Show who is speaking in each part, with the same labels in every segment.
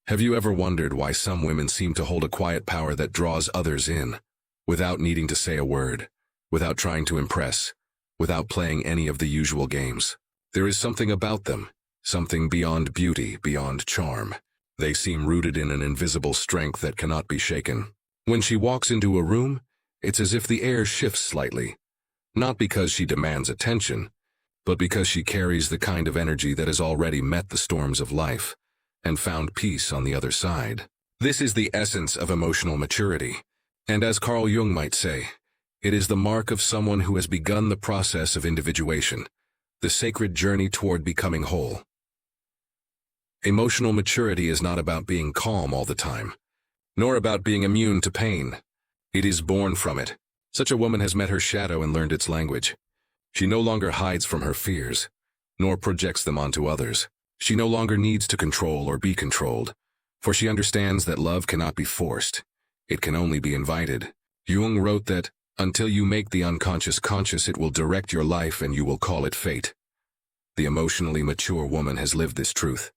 Speaker 1: Have you ever wondered why some women seem to hold a quiet power that draws others in, without needing to say a word, without trying to impress, without playing any of the usual games? There is something about them, something beyond beauty, beyond charm. They seem rooted in an invisible strength that cannot be shaken. When she walks into a room, it's as if the air shifts slightly, not because she demands attention, but because she carries the kind of energy that has already met the storms of life and found peace on the other side. This is the essence of emotional maturity, and as Carl Jung might say, it is the mark of someone who has begun the process of individuation, the sacred journey toward becoming whole. Emotional maturity is not about being calm all the time, nor about being immune to pain. It is born from it. Such a woman has met her shadow and learned its language. She no longer hides from her fears, nor projects them onto others. She no longer needs to control or be controlled, for she understands that love cannot be forced. It can only be invited. Jung wrote that, until you make the unconscious conscious, it will direct your life and you will call it fate. The emotionally mature woman has lived this truth.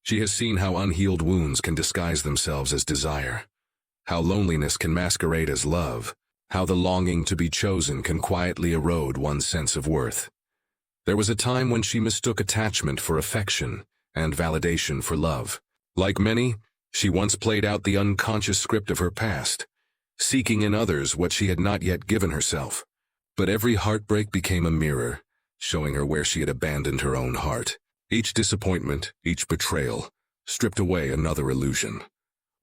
Speaker 1: She has seen how unhealed wounds can disguise themselves as desire, how loneliness can masquerade as love, how the longing to be chosen can quietly erode one's sense of worth. There was a time when she mistook attachment for affection and validation for love. Like many, she once played out the unconscious script of her past, seeking in others what she had not yet given herself. But every heartbreak became a mirror, showing her where she had abandoned her own heart. Each disappointment, each betrayal, stripped away another illusion.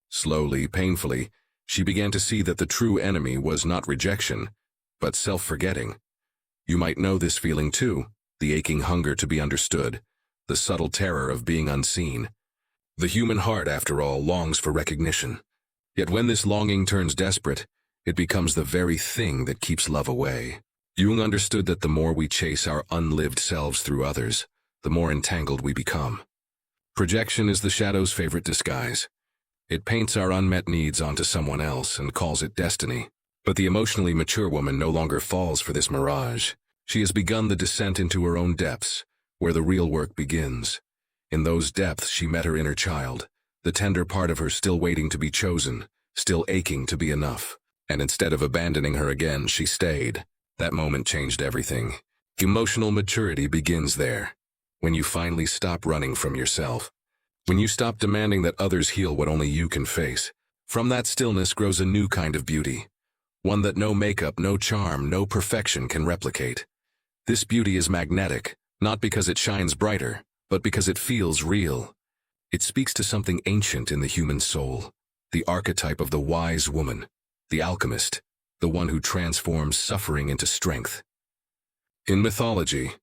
Speaker 1: Slowly, painfully, she began to see that the true enemy was not rejection, but self-forgetting. You might know this feeling too, the aching hunger to be understood, the subtle terror of being unseen. The human heart, after all, longs for recognition. Yet when this longing turns desperate, it becomes the very thing that keeps love away. Jung understood that the more we chase our unlived selves through others, the more entangled we become. Projection is the shadow's favorite disguise. It paints our unmet needs onto someone else and calls it destiny. But the emotionally mature woman no longer falls for this mirage. She has begun the descent into her own depths, where the real work begins. In those depths she met her inner child, the tender part of her still waiting to be chosen, still aching to be enough. And instead of abandoning her again, she stayed. That moment changed everything. Emotional maturity begins there, when you finally stop running from yourself. When you stop demanding that others heal what only you can face. From that stillness grows a new kind of beauty, one that no makeup, no charm, no perfection can replicate. This beauty is magnetic, not because it shines brighter, but because it feels real. It speaks to something ancient in the human soul, the archetype of the wise woman, the alchemist, the one who transforms suffering into strength. In mythology,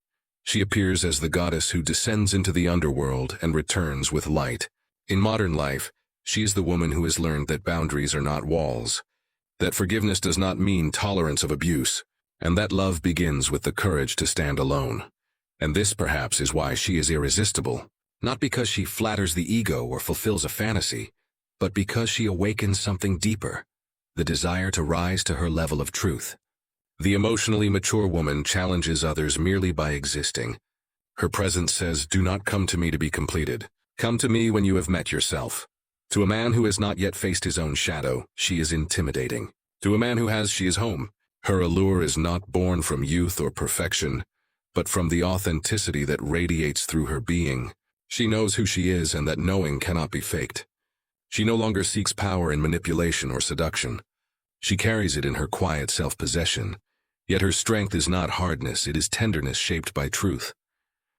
Speaker 1: she appears as the goddess who descends into the underworld and returns with light. In modern life, she is the woman who has learned that boundaries are not walls, that forgiveness does not mean tolerance of abuse, and that love begins with the courage to stand alone. And this, perhaps, is why she is irresistible, not because she flatters the ego or fulfills a fantasy, but because she awakens something deeper, the desire to rise to her level of truth. The emotionally mature woman challenges others merely by existing. Her presence says, "Do not come to me to be completed. Come to me when you have met yourself." To a man who has not yet faced his own shadow, she is intimidating. To a man who has, she is home. Her allure is not born from youth or perfection, but from the authenticity that radiates through her being. She knows who she is and that knowing cannot be faked. She no longer seeks power in manipulation or seduction. She carries it in her quiet self-possession. Yet her strength is not hardness, it is tenderness shaped by truth.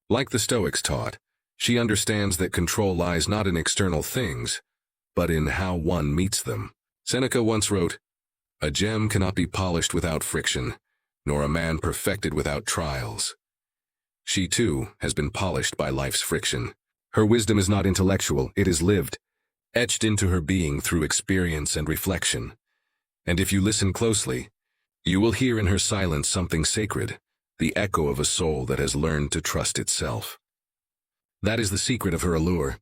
Speaker 1: Like the Stoics taught, she understands that control lies not in external things, but in how one meets them. Seneca once wrote, "A gem cannot be polished without friction, nor a man perfected without trials." She, too, has been polished by life's friction. Her wisdom is not intellectual, it is lived, etched into her being through experience and reflection. And if you listen closely, you will hear in her silence something sacred, the echo of a soul that has learned to trust itself. That is the secret of her allure.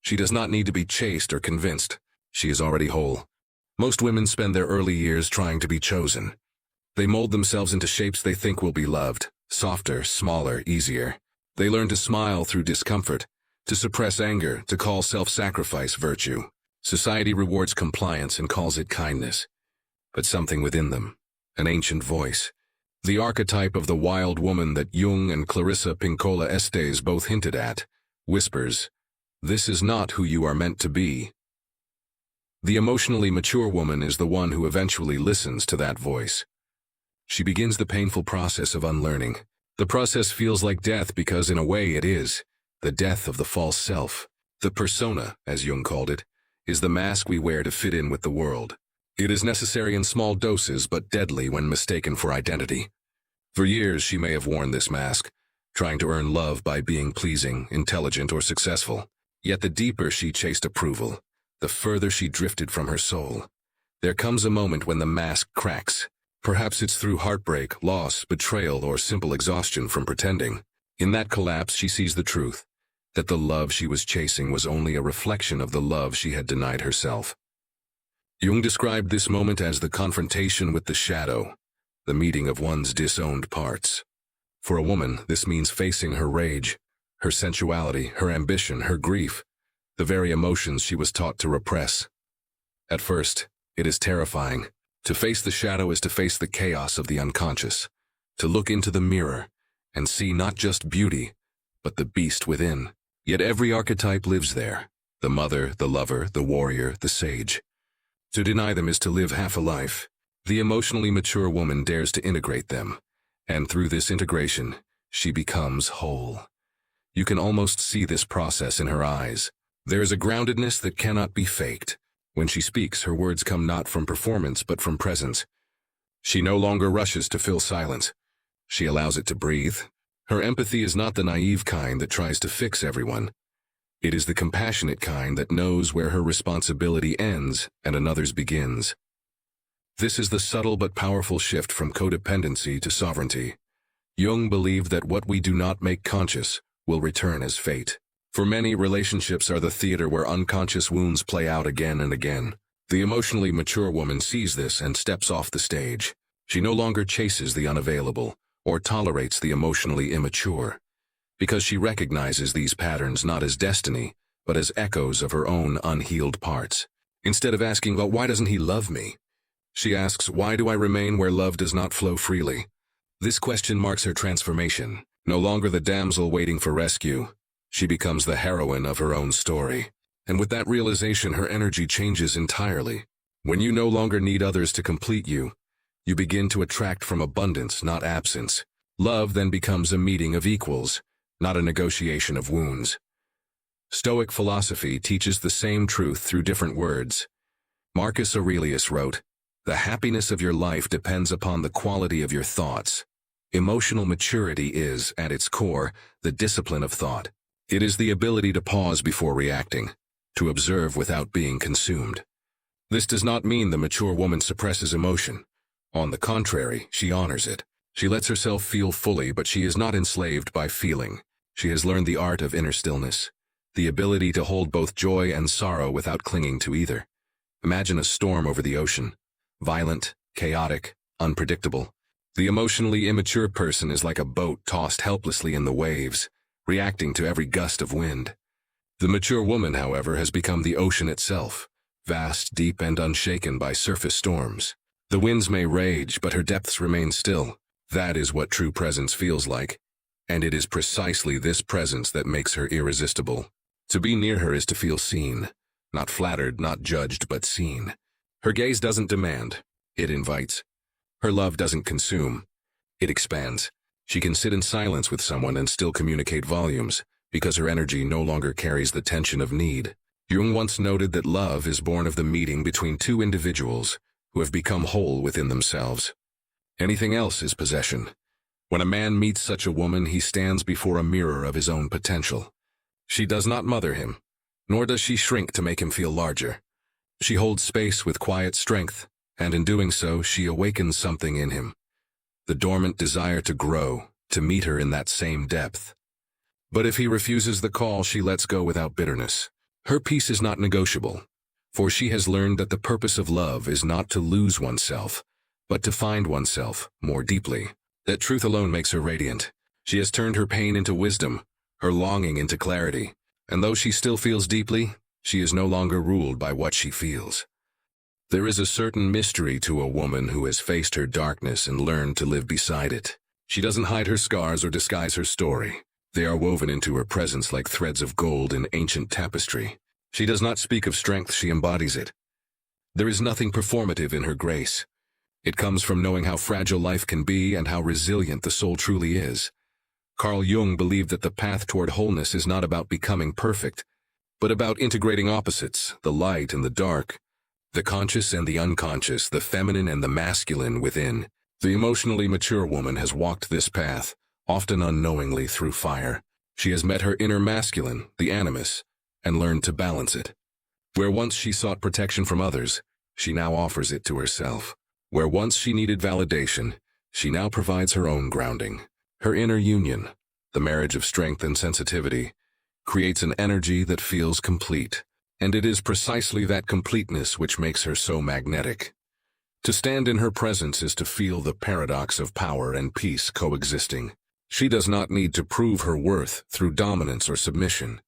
Speaker 1: She does not need to be chased or convinced. She is already whole. Most women spend their early years trying to be chosen. They mold themselves into shapes they think will be loved, softer, smaller, easier. They learn to smile through discomfort, to suppress anger, to call self-sacrifice virtue. Society rewards compliance and calls it kindness. But something within them, an ancient voice, the archetype of the wild woman that Jung and Clarissa Pinkola Estes both hinted at, whispers, "This is not who you are meant to be." The emotionally mature woman is the one who eventually listens to that voice. She begins the painful process of unlearning. The process feels like death because in a way it is, the death of the false self. The persona, as Jung called it, is the mask we wear to fit in with the world. It is necessary in small doses but deadly when mistaken for identity. For years she may have worn this mask, trying to earn love by being pleasing, intelligent, or successful. Yet the deeper she chased approval, the further she drifted from her soul. There comes a moment when the mask cracks. Perhaps it's through heartbreak, loss, betrayal, or simple exhaustion from pretending. In that collapse she sees the truth, that the love she was chasing was only a reflection of the love she had denied herself. Jung described this moment as the confrontation with the shadow, the meeting of one's disowned parts. For a woman, this means facing her rage, her sensuality, her ambition, her grief, the very emotions she was taught to repress. At first, it is terrifying. To face the shadow is to face the chaos of the unconscious, to look into the mirror and see not just beauty, but the beast within. Yet every archetype lives there, the mother, the lover, the warrior, the sage. To deny them is to live half a life. The emotionally mature woman dares to integrate them, and through this integration, she becomes whole. You can almost see this process in her eyes. There is a groundedness that cannot be faked. When she speaks, her words come not from performance but from presence. She no longer rushes to fill silence. She allows it to breathe. Her empathy is not the naive kind that tries to fix everyone. It is the compassionate kind that knows where her responsibility ends and another's begins. This is the subtle but powerful shift from codependency to sovereignty. Jung believed that what we do not make conscious will return as fate. For many, relationships are the theater where unconscious wounds play out again and again. The emotionally mature woman sees this and steps off the stage. She no longer chases the unavailable or tolerates the emotionally immature, because she recognizes these patterns not as destiny, but as echoes of her own unhealed parts. Instead of asking, "Well, why doesn't he love me?" she asks, "Why do I remain where love does not flow freely?" This question marks her transformation. No longer the damsel waiting for rescue, she becomes the heroine of her own story. And with that realization, her energy changes entirely. When you no longer need others to complete you, you begin to attract from abundance, not absence. Love then becomes a meeting of equals, not a negotiation of wounds. Stoic philosophy teaches the same truth through different words. Marcus Aurelius wrote, "The happiness of your life depends upon the quality of your thoughts." Emotional maturity is, at its core, the discipline of thought. It is the ability to pause before reacting, to observe without being consumed. This does not mean the mature woman suppresses emotion. On the contrary, she honors it. She lets herself feel fully, but she is not enslaved by feeling. She has learned the art of inner stillness, the ability to hold both joy and sorrow without clinging to either. Imagine a storm over the ocean, violent, chaotic, unpredictable. The emotionally immature person is like a boat tossed helplessly in the waves, reacting to every gust of wind. The mature woman, however, has become the ocean itself, vast, deep, and unshaken by surface storms. The winds may rage, but her depths remain still. That is what true presence feels like, and it is precisely this presence that makes her irresistible. To be near her is to feel seen, not flattered, not judged, but seen. Her gaze doesn't demand, it invites. Her love doesn't consume, it expands. She can sit in silence with someone and still communicate volumes, because her energy no longer carries the tension of need. Jung once noted that love is born of the meeting between two individuals who have become whole within themselves. Anything else is possession. When a man meets such a woman, he stands before a mirror of his own potential. She does not mother him, nor does she shrink to make him feel larger. She holds space with quiet strength, and in doing so, she awakens something in him. The dormant desire to grow, to meet her in that same depth. But if he refuses the call, she lets go without bitterness. Her peace is not negotiable, for she has learned that the purpose of love is not to lose oneself, but to find oneself more deeply. That truth alone makes her radiant. She has turned her pain into wisdom, her longing into clarity, And though she still feels deeply, she is no longer ruled by what she feels. There is a certain mystery to a woman who has faced her darkness and learned to live beside it. She doesn't hide her scars or disguise her story. They are woven into her presence like threads of gold in ancient tapestry. She does not speak of strength, she embodies it. There is nothing performative in her grace. It comes from knowing how fragile life can be and how resilient the soul truly is. Carl Jung believed that the path toward wholeness is not about becoming perfect, but about integrating opposites, the light and the dark, the conscious and the unconscious, the feminine and the masculine within. The emotionally mature woman has walked this path, often unknowingly through fire. She has met her inner masculine, the animus, and learned to balance it. Where once she sought protection from others, she now offers it to herself. Where once she needed validation, she now provides her own grounding. Her inner union, the marriage of strength and sensitivity, creates an energy that feels complete. And it is precisely that completeness which makes her so magnetic. To stand in her presence is to feel the paradox of power and peace coexisting. She does not need to prove her worth through dominance or submission.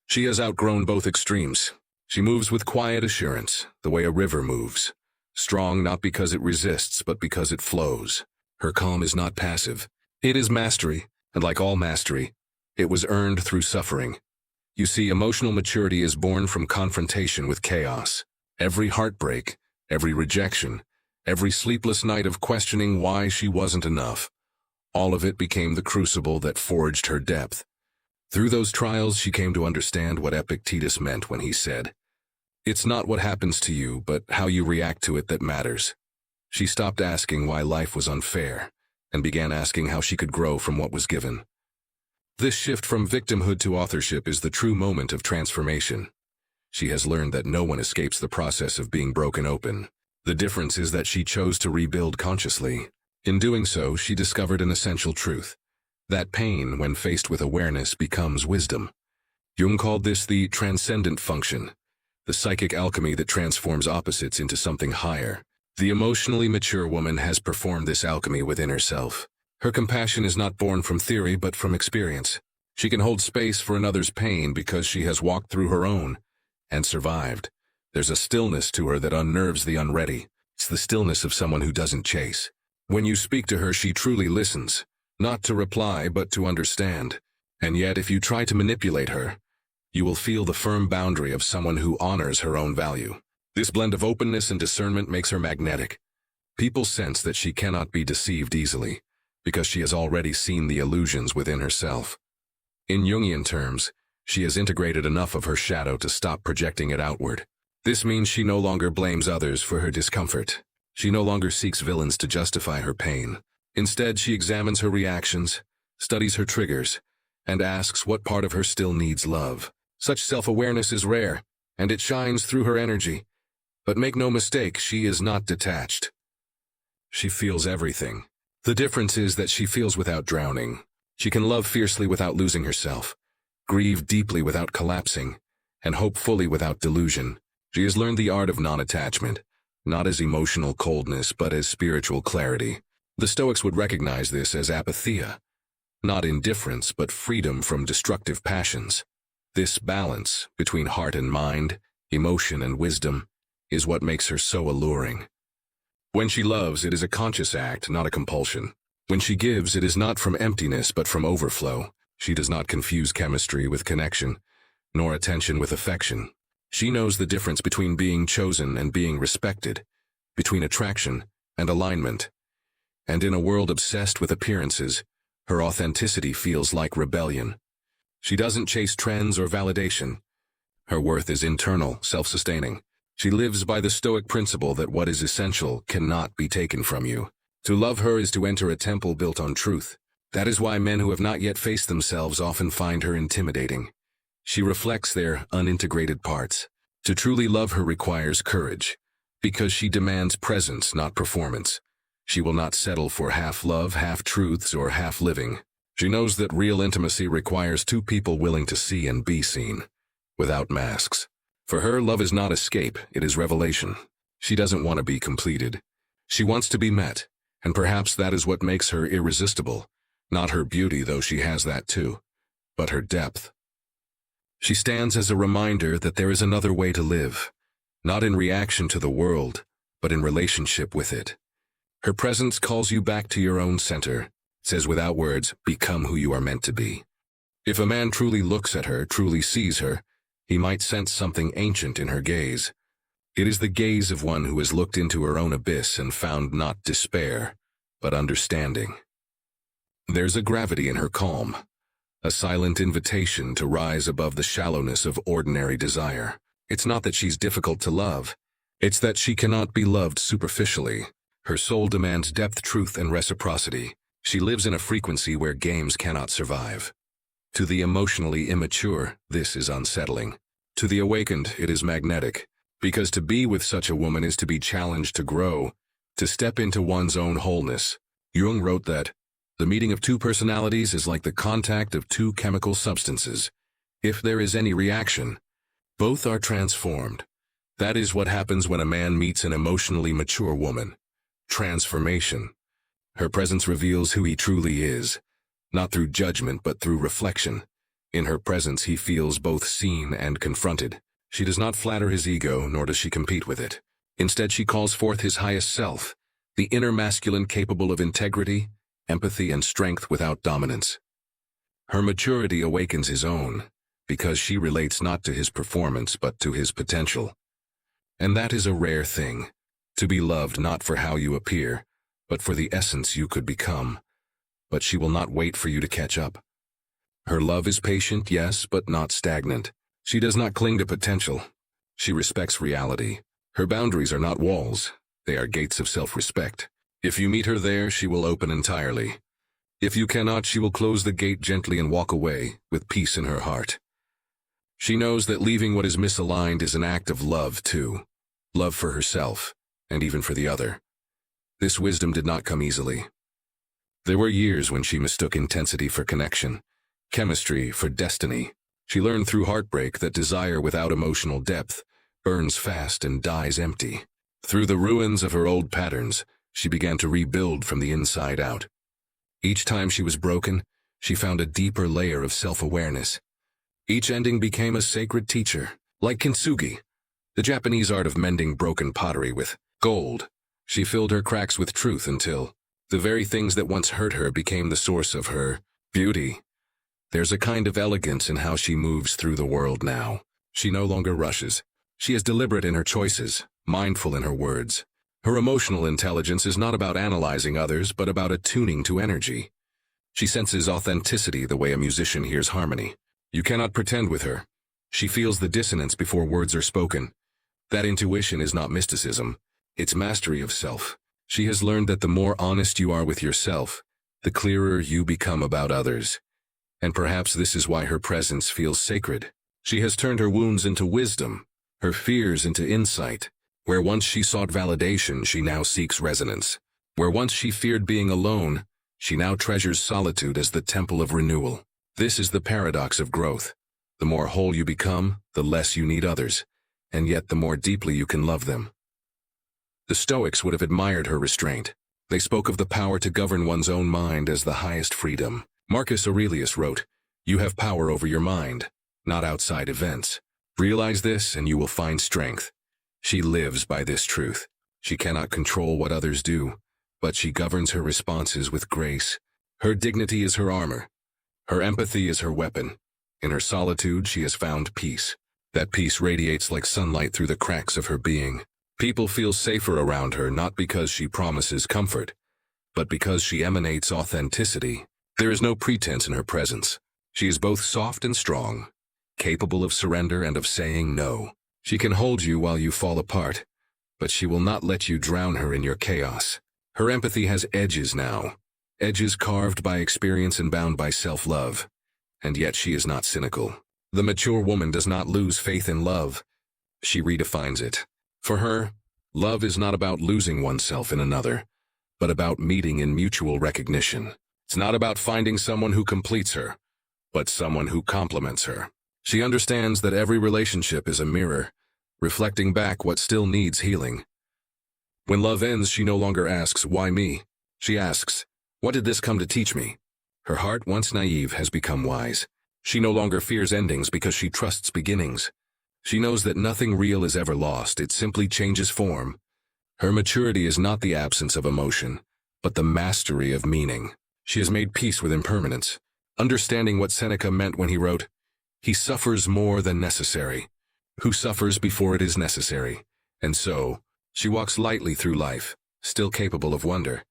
Speaker 1: She has outgrown both extremes. She moves with quiet assurance, the way a river moves. Strong not because it resists, but because it flows. Her calm is not passive. It is mastery, and like all mastery, it was earned through suffering. You see, emotional maturity is born from confrontation with chaos. Every heartbreak, every rejection, every sleepless night of questioning why she wasn't enough, all of it became the crucible that forged her depth. Through those trials, she came to understand what Epictetus meant when he said, "It's not what happens to you, but how you react to it that matters." She stopped asking why life was unfair, and began asking how she could grow from what was given. This shift from victimhood to authorship is the true moment of transformation. She has learned that no one escapes the process of being broken open. The difference is that she chose to rebuild consciously. In doing so, she discovered an essential truth. That pain, when faced with awareness, becomes wisdom. Jung called this the transcendent function, the psychic alchemy that transforms opposites into something higher. The emotionally mature woman has performed this alchemy within herself. Her compassion is not born from theory but from experience. She can hold space for another's pain because she has walked through her own and survived. There's a stillness to her that unnerves the unready. It's the stillness of someone who doesn't chase. When you speak to her, she truly listens, not to reply but to understand. And yet, if you try to manipulate her, you will feel the firm boundary of someone who honors her own value. This blend of openness and discernment makes her magnetic. People sense that she cannot be deceived easily, because she has already seen the illusions within herself. In Jungian terms, she has integrated enough of her shadow to stop projecting it outward. This means she no longer blames others for her discomfort. She no longer seeks villains to justify her pain. Instead, she examines her reactions, studies her triggers, and asks what part of her still needs love. Such self-awareness is rare, and it shines through her energy. But make no mistake, she is not detached. She feels everything. The difference is that she feels without drowning. She can love fiercely without losing herself, grieve deeply without collapsing, and hope fully without delusion. She has learned the art of non-attachment, not as emotional coldness but as spiritual clarity. The Stoics would recognize this as apatheia, not indifference but freedom from destructive passions. This balance between heart and mind, emotion and wisdom, is what makes her so alluring. When she loves, it is a conscious act, not a compulsion. When she gives, it is not from emptiness but from overflow. She does not confuse chemistry with connection, nor attention with affection. She knows the difference between being chosen and being respected, between attraction and alignment. And in a world obsessed with appearances, her authenticity feels like rebellion. She doesn't chase trends or validation. Her worth is internal, self-sustaining. She lives by the Stoic principle that what is essential cannot be taken from you. To love her is to enter a temple built on truth. That is why men who have not yet faced themselves often find her intimidating. She reflects their unintegrated parts. To truly love her requires courage, because she demands presence, not performance. She will not settle for half love, half truths, or half living. She knows that real intimacy requires two people willing to see and be seen, without masks. For her, love is not escape, it is revelation. She doesn't want to be completed. She wants to be met, and perhaps that is what makes her irresistible. Not her beauty, though she has that too, but her depth. She stands as a reminder that there is another way to live, not in reaction to the world, but in relationship with it. Her presence calls you back to your own center, says without words, become who you are meant to be. If a man truly looks at her, truly sees her, he might sense something ancient in her gaze. It is the gaze of one who has looked into her own abyss and found not despair, but understanding. There's a gravity in her calm, a silent invitation to rise above the shallowness of ordinary desire. It's not that she's difficult to love, it's that she cannot be loved superficially. Her soul demands depth, truth, and reciprocity. She lives in a frequency where games cannot survive. To the emotionally immature, this is unsettling. To the awakened, it is magnetic, because to be with such a woman is to be challenged to grow, to step into one's own wholeness. Jung wrote that, "The meeting of two personalities is like the contact of two chemical substances. If there is any reaction, both are transformed." That is what happens when a man meets an emotionally mature woman. Transformation. Her presence reveals who he truly is, not through judgment but through reflection. In her presence he feels both seen and confronted. She does not flatter his ego, nor does she compete with it. Instead, she calls forth his highest self, the inner masculine capable of integrity, empathy, and strength without dominance. Her maturity awakens his own, because she relates not to his performance but to his potential. And that is a rare thing, to be loved not for how you appear, but for the essence you could become. But she will not wait for you to catch up. Her love is patient, yes, but not stagnant. She does not cling to potential. She respects reality. Her boundaries are not walls, they are gates of self-respect. If you meet her there, she will open entirely. If you cannot, she will close the gate gently and walk away, with peace in her heart. She knows that leaving what is misaligned is an act of love, too. Love for herself, and even for the other. This wisdom did not come easily. There were years when she mistook intensity for connection, chemistry for destiny. She learned through heartbreak that desire without emotional depth burns fast and dies empty. Through the ruins of her old patterns, she began to rebuild from the inside out. Each time she was broken, she found a deeper layer of self-awareness. Each ending became a sacred teacher, like kintsugi, the Japanese art of mending broken pottery with gold. She filled her cracks with truth until the very things that once hurt her became the source of her beauty. There's a kind of elegance in how she moves through the world now. She no longer rushes. She is deliberate in her choices, mindful in her words. Her emotional intelligence is not about analyzing others, but about attuning to energy. She senses authenticity the way a musician hears harmony. You cannot pretend with her. She feels the dissonance before words are spoken. That intuition is not mysticism, it's mastery of self. She has learned that the more honest you are with yourself, the clearer you become about others. And perhaps this is why her presence feels sacred. She has turned her wounds into wisdom, her fears into insight. Where once she sought validation, she now seeks resonance. Where once she feared being alone, she now treasures solitude as the temple of renewal. This is the paradox of growth. The more whole you become, the less you need others, and yet the more deeply you can love them. The Stoics would have admired her restraint. They spoke of the power to govern one's own mind as the highest freedom. Marcus Aurelius wrote, "You have power over your mind, not outside events. Realize this and you will find strength." She lives by this truth. She cannot control what others do, but she governs her responses with grace. Her dignity is her armor. Her empathy is her weapon. In her solitude, she has found peace. That peace radiates like sunlight through the cracks of her being. People feel safer around her not because she promises comfort, but because she emanates authenticity. There is no pretense in her presence. She is both soft and strong, capable of surrender and of saying no. She can hold you while you fall apart, but she will not let you drown her in your chaos. Her empathy has edges now, edges carved by experience and bound by self-love. And yet she is not cynical. The mature woman does not lose faith in love. She redefines it. For her, love is not about losing oneself in another, but about meeting in mutual recognition. It's not about finding someone who completes her, but someone who complements her. She understands that every relationship is a mirror, reflecting back what still needs healing. When love ends, she no longer asks, "Why me?" She asks, "What did this come to teach me?" Her heart, once naive, has become wise. She no longer fears endings because she trusts beginnings. She knows that nothing real is ever lost, it simply changes form. Her maturity is not the absence of emotion, but the mastery of meaning. She has made peace with impermanence, understanding what Seneca meant when he wrote, "He suffers more than necessary, who suffers before it is necessary." And so, she walks lightly through life, still capable of wonder,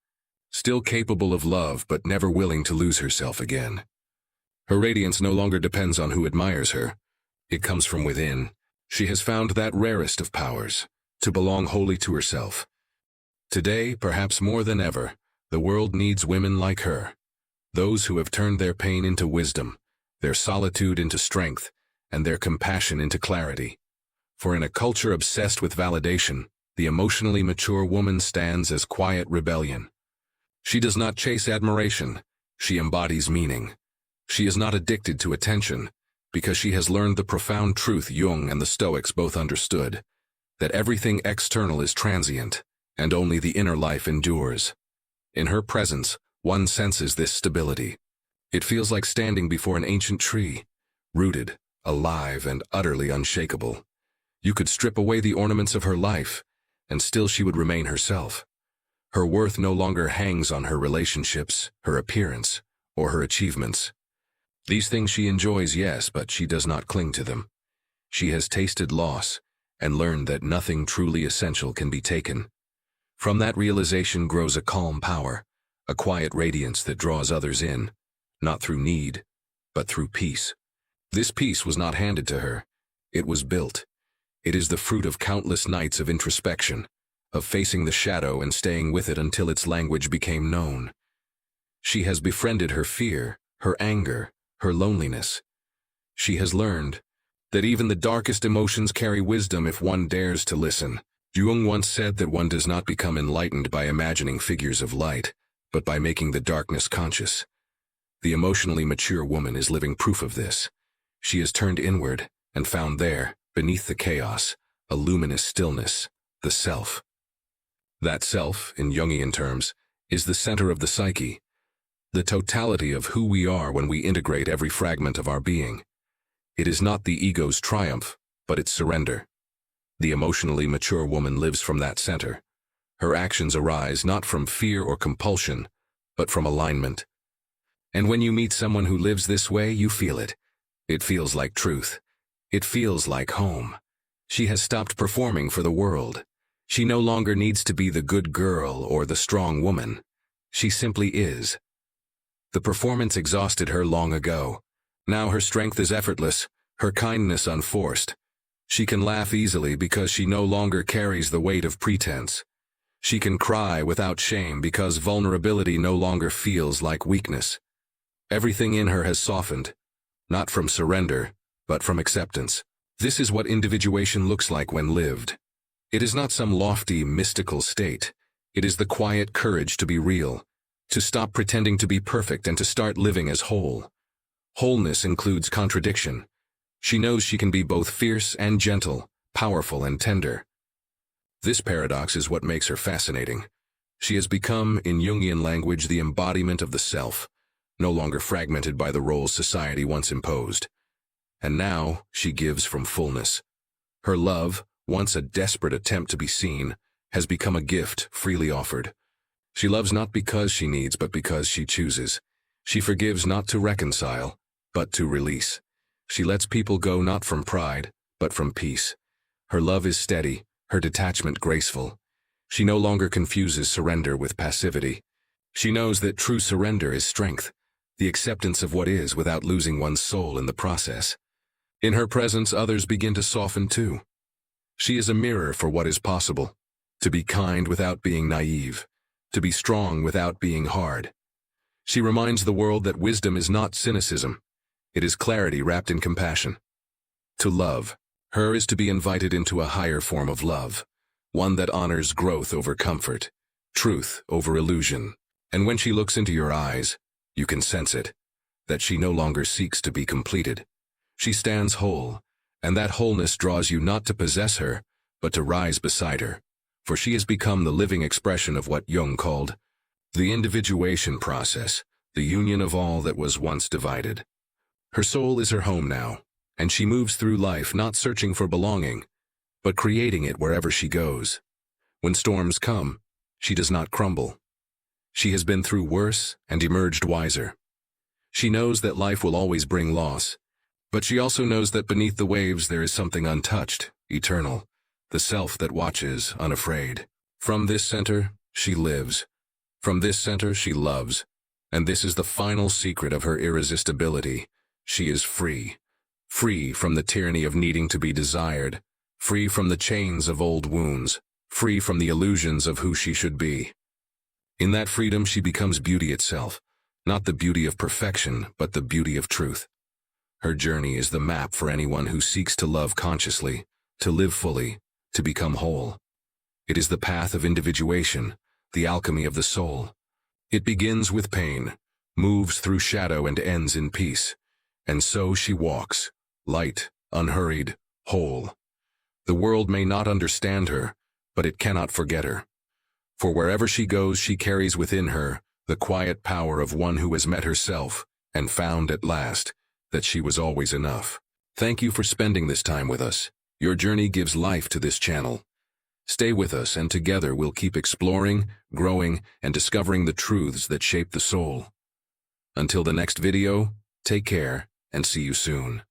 Speaker 1: still capable of love, but never willing to lose herself again. Her radiance no longer depends on who admires her. It comes from within. She has found that rarest of powers, to belong wholly to herself. Today, perhaps more than ever, the world needs women like her. Those who have turned their pain into wisdom, their solitude into strength, and their compassion into clarity. For in a culture obsessed with validation, the emotionally mature woman stands as quiet rebellion. She does not chase admiration, she embodies meaning. She is not addicted to attention, because she has learned the profound truth Jung and the Stoics both understood, that everything external is transient, and only the inner life endures. In her presence, one senses this stability. It feels like standing before an ancient tree, rooted, alive, and utterly unshakable. You could strip away the ornaments of her life, and still she would remain herself. Her worth no longer hangs on her relationships, her appearance, or her achievements. These things she enjoys, yes, but she does not cling to them. She has tasted loss, and learned that nothing truly essential can be taken. From that realization grows a calm power, a quiet radiance that draws others in, not through need, but through peace. This peace was not handed to her. It was built. It is the fruit of countless nights of introspection, of facing the shadow and staying with it until its language became known. She has befriended her fear, her anger, her loneliness. She has learned that even the darkest emotions carry wisdom if one dares to listen. Jung once said that one does not become enlightened by imagining figures of light, but by making the darkness conscious. The emotionally mature woman is living proof of this. She has turned inward and found there, beneath the chaos, a luminous stillness, the self. That self, in Jungian terms, is the center of the psyche, the totality of who we are when we integrate every fragment of our being. It is not the ego's triumph, but its surrender. The emotionally mature woman lives from that center. Her actions arise not from fear or compulsion, but from alignment. And when you meet someone who lives this way, you feel it. It feels like truth. It feels like home. She has stopped performing for the world. She no longer needs to be the good girl or the strong woman. She simply is. The performance exhausted her long ago. Now her strength is effortless, her kindness unforced. She can laugh easily because she no longer carries the weight of pretense. She can cry without shame because vulnerability no longer feels like weakness. Everything in her has softened, not from surrender, but from acceptance. This is what individuation looks like when lived. It is not some lofty, mystical state. It is the quiet courage to be real, to stop pretending to be perfect and to start living as whole. Wholeness includes contradiction. She knows she can be both fierce and gentle, powerful and tender. This paradox is what makes her fascinating. She has become, in Jungian language, the embodiment of the self, no longer fragmented by the roles society once imposed. And now she gives from fullness. Her love, once a desperate attempt to be seen, has become a gift freely offered. She loves not because she needs, but because she chooses. She forgives not to reconcile, but to release. She lets people go not from pride, but from peace. Her love is steady, her detachment graceful. She no longer confuses surrender with passivity. She knows that true surrender is strength, the acceptance of what is without losing one's soul in the process. In her presence, others begin to soften too. She is a mirror for what is possible, to be kind without being naive, to be strong without being hard. She reminds the world that wisdom is not cynicism. It is clarity wrapped in compassion. To love her is to be invited into a higher form of love, one that honors growth over comfort, truth over illusion. And when she looks into your eyes, you can sense it, that she no longer seeks to be completed. She stands whole, and that wholeness draws you not to possess her, but to rise beside her, for she has become the living expression of what Jung called the individuation process, the union of all that was once divided. Her soul is her home now, and she moves through life not searching for belonging, but creating it wherever she goes. When storms come, she does not crumble. She has been through worse and emerged wiser. She knows that life will always bring loss, but she also knows that beneath the waves there is something untouched, eternal, the self that watches, unafraid. From this center, she lives. From this center, she loves. And this is the final secret of her irresistibility. She is free. Free from the tyranny of needing to be desired. Free from the chains of old wounds. Free from the illusions of who she should be. In that freedom, she becomes beauty itself. Not the beauty of perfection, but the beauty of truth. Her journey is the map for anyone who seeks to love consciously, to live fully, to become whole. It is the path of individuation, the alchemy of the soul. It begins with pain, moves through shadow and ends in peace. And so she walks, light, unhurried, whole. The world may not understand her, but it cannot forget her. For wherever she goes, she carries within her the quiet power of one who has met herself and found at last that she was always enough. Thank you for spending this time with us. Your journey gives life to this channel. Stay with us, and together we'll keep exploring, growing, and discovering the truths that shape the soul. Until the next video, take care, and see you soon.